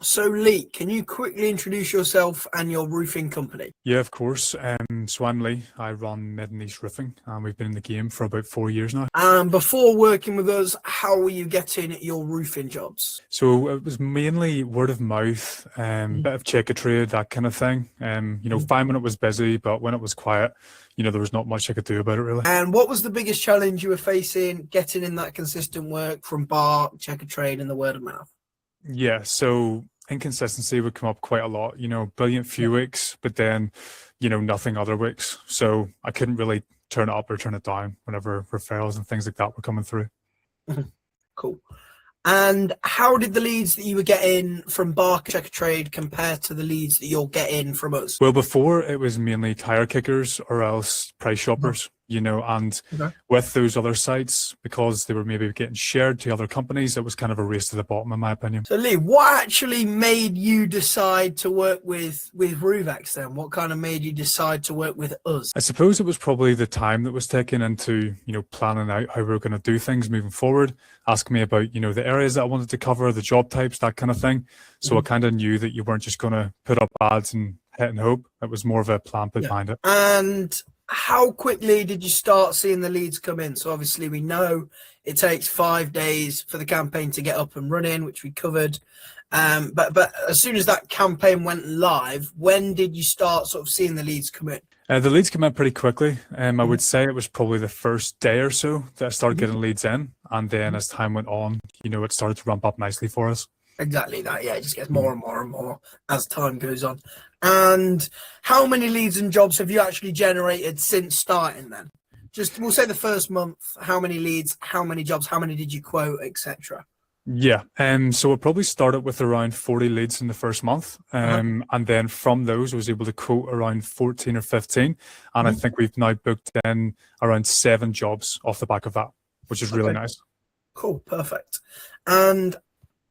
So Lee, can you quickly introduce yourself and your roofing company? Yeah, of course. So I'm Lee. I run Mid and East Roofing, and we've been in the game for about 4 years now. Before working with us, how were you getting your roofing jobs? So it was mainly word of mouth, bit of check a trade, that kind of thing. Fine when it was busy, but when it was quiet, there was not much I could do about it really. And what was the biggest challenge you were facing getting in that consistent work from Bark, check a trade, and the word of mouth? Yeah, so inconsistency would come up quite a lot. Brilliant few weeks, but then, nothing other weeks. So I couldn't really turn it up or turn it down whenever referrals and things like that were coming through. Cool. And how did the leads that you were getting from Bark Check a Trade compare to the leads that you're getting from us? Well, before it was mainly tire kickers or else price shoppers, and with those other sites, because they were maybe getting shared to other companies, it was kind of a race to the bottom, in my opinion. So Lee, what actually made you decide to work with Ruvex then? What kind of made you decide to work with us? I suppose it was probably the time that was taken into, planning out how we were going to do things moving forward, asking me about, the areas that I wanted to cover, the job types, that kind of thing. So I kind of knew that you weren't just going to put up ads and hit and hope. It was more of a plan behind it. And how quickly did you start seeing the leads come in? So obviously we know it takes 5 days for the campaign to get up and running, which we covered. But as soon as that campaign went live, when did you start sort of seeing the leads come in? The leads came in pretty quickly. I would say it was probably the first day or so that I started getting leads in. And then as time went on, it started to ramp up nicely for us. Exactly that. Yeah, it just gets more and more and more as time goes on. And how many leads and jobs have you actually generated since starting then? We'll say the first month, how many leads, how many jobs, how many did you quote, etc.? Yeah, so it probably started with around 40 leads in the first month. And then from those, I was able to quote around 14 or 15. And I think we've now booked in around 7 jobs off the back of that, which is really nice. Cool, perfect. And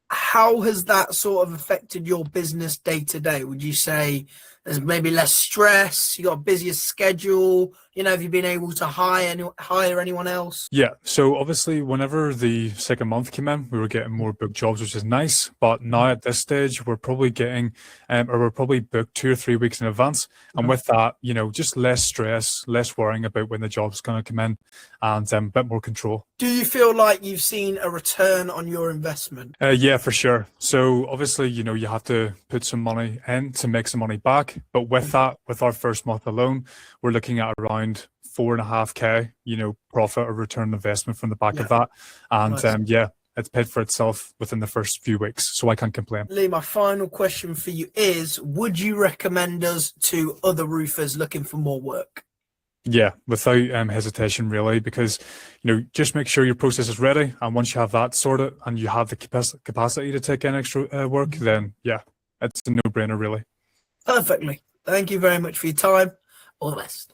how has that sort of affected your business day to day? Would you say there's maybe less stress? You got a busier schedule? Have you been able to hire anyone else? Yeah. So obviously, whenever the second month came in, we were getting more booked jobs, which is nice. But now at this stage, we're probably getting, we're probably booked 2 or 3 weeks in advance. And with that, just less stress, less worrying about when the job's going to come in, and a bit more control. Do you feel like you've seen a return on your investment? Yeah, for sure. So obviously, you have to put some money in to make some money back. But with that, with our first month alone, we're looking at around 4.5K, profit or return on investment from the back of that. And nice. It's paid for itself within the first few weeks. So I can't complain. Lee, my final question for you is, would you recommend us to other roofers looking for more work? Yeah, without hesitation, really, because, just make sure your process is ready. And once you have that sorted and you have the capacity to take in extra work, then yeah, it's a no-brainer, really. Perfectly. Thank you very much for your time. All the best.